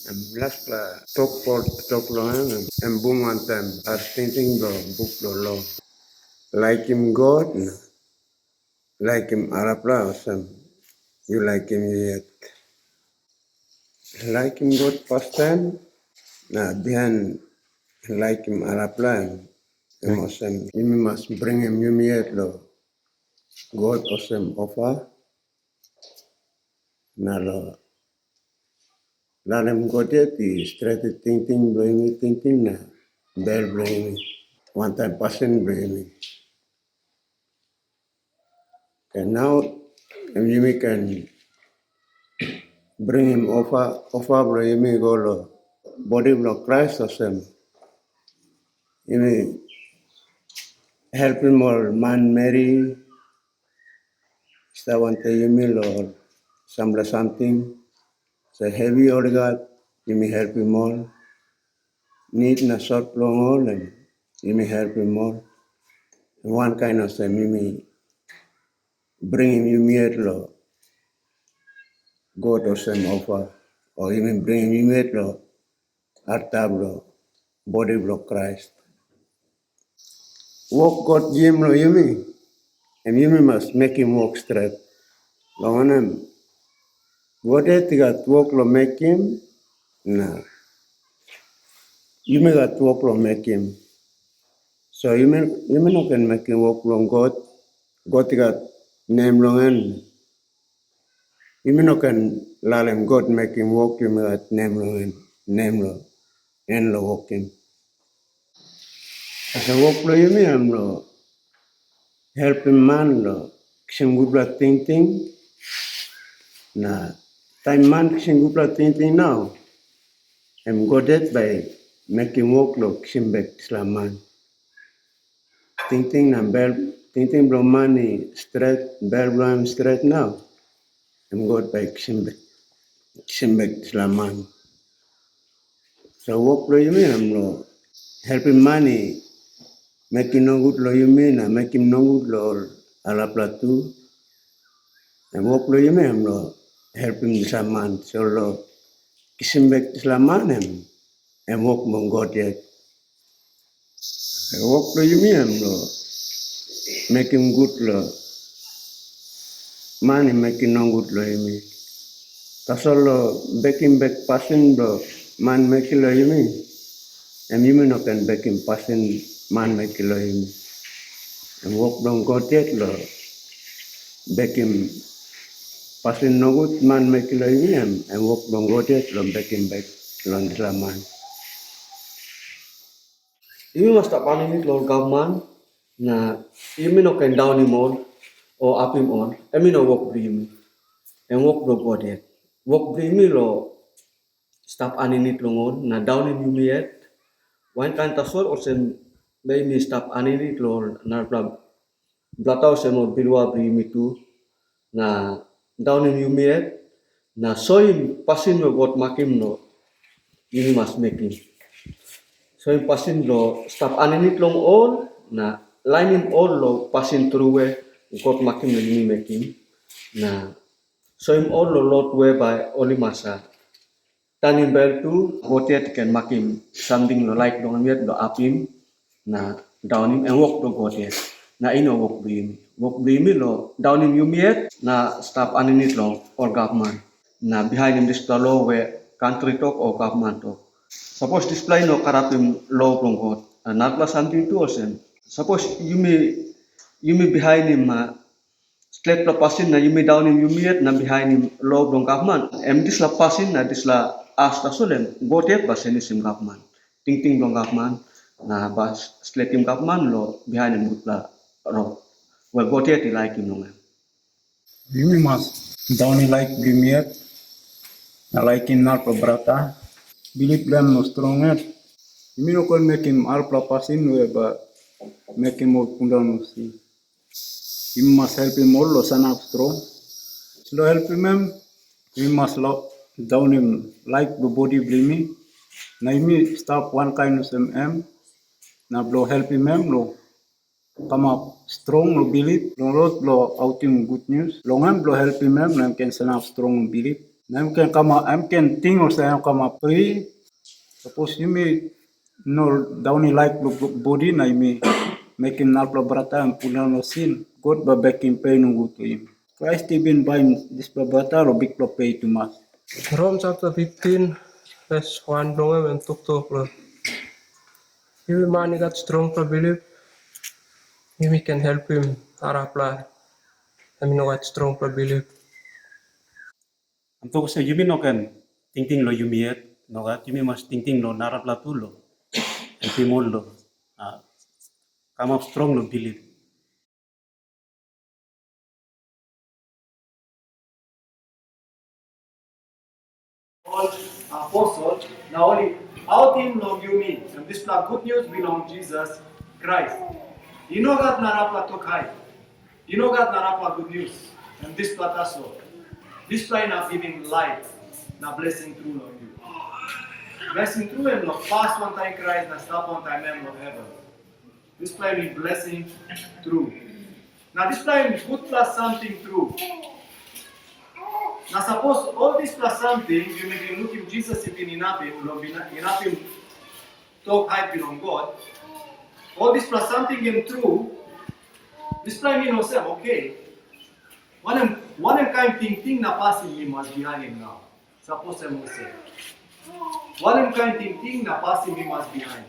Last talk for talk long and boom one time as thinking the book the law. Like him God, like him Arab awesome. You like him yet. Like him God first time, behind like him Arab awesome. You must bring him you yet lo. God awesome offer. Na lo. Lalem God yet is straight thinking blaming thinking na. Bell blaming. One time person blaming. And now you can bring him offer bring go lo body block Christ or some. You may help him or man Mary, Stavante Yumil or something. So heavy or God, you may help him all. Need na short long all and you may help him all. One kind of them you may bring him you meet lo go to some offer. Or you may bring him you meet lo artablo body block Christ. Walk God Jim lo you may. And you must make him walk straight. Lawanan, what it got walk lo make him? Nah. You may got walk lo make him. So you may not can make him walk long God. God got name long and you may not can let him God make him walk, you may got name long and name lo and lo walk him. As a walk lo you may am lo help him man lo kising good ting. Nah. Time man kising good ting now. I'm goaded by making walk look simbek slaman. Ting belum money straight belum straight now. I'm god by simbek slaman. So walk lo you mean I'm lo helping money making no good lo you mean I'm making no good lo ala platu. And walk lo you mean I'm lo helping slaman. So lo simbek slaman and walk mong god yet. Walk lo you mean I'm lo making good lo money making no good lo imi. Kasol lo baking back passing lo man making lo imi. And you no can baking passing man making lo imi. And walk down got it lo baking passing no good man making lo imi and walk down got it lo baking back lo ndra man. You must have it Lord government na you may not can down him all or up him on. I mean no work bring and work bro God yet. Work bring me lo stop aninit longon na down him you yet. One kind of sort or sem may me stop aninit lo na blatao sem or bilwa bring me too na down him you yet. Na so him passing lo God makim no you must make him. So yung pasin lo stop aninit long all na line him all lo pasin through we got makim na yumi making na so him all lo lot we by only masa tanim bel tu gotiet can makim something lo like long miet lo apim na down him and walk lo gotiet na ino walk brim lo down him yumiet na stop aninit long or government na behind him this law we country talk or government talk. Suppose display no karapim law from God. Not something to us. Suppose you may behind him slate la pasin na you may down him you meet na behind him law from government. This la pasin na this la asta solen. Go take basin is government. Ting from government na bas slate him government law behind him la ro. Well go take like him no. You must down like premier, like in our brata. Believe them no stronger. You know can make him all pasin but make him more pundan see. You must help him all son up strong. Slow help him. You must lock down him like the body blaming. Now you stop one kind of M. Now blow help him lo come up strong lo believe. Lo blow out him good news. Long blow help him now can stand up strong believe. I'm can think or say I'm come free. Suppose you may no downy like body na me making nalpla brata and pulang no sin. God ba back in pain to him. Christ even by this babata or big pay to mas. Rom chapter 15, verse 1 dong and tuk lo. If a man got strong for belief, we can help him arapla. I mean what strong for belief. Anto sa yumi no kan ting lo yumiet no gat yumi mas ting lo narap la tulo and timol lo come up strong lo believe. All apostles, now only how team long you mean, and this good news belong Jesus Christ. You know God narapa tokai. You know God narapa good news, and this plataso. This line of giving life, na blessing through on you. Blessing through and no fast one time Christ, na stop one time of heaven. This line is blessing through. Now this line is good plus something through. Now suppose all this plus something, you may be looking Jesus if in inapim talk hype on God. All this plus something in true, this time you know say, okay, one kind thing na passing me must behind him now. Suppose I must say. One kind thing na passing me must behind.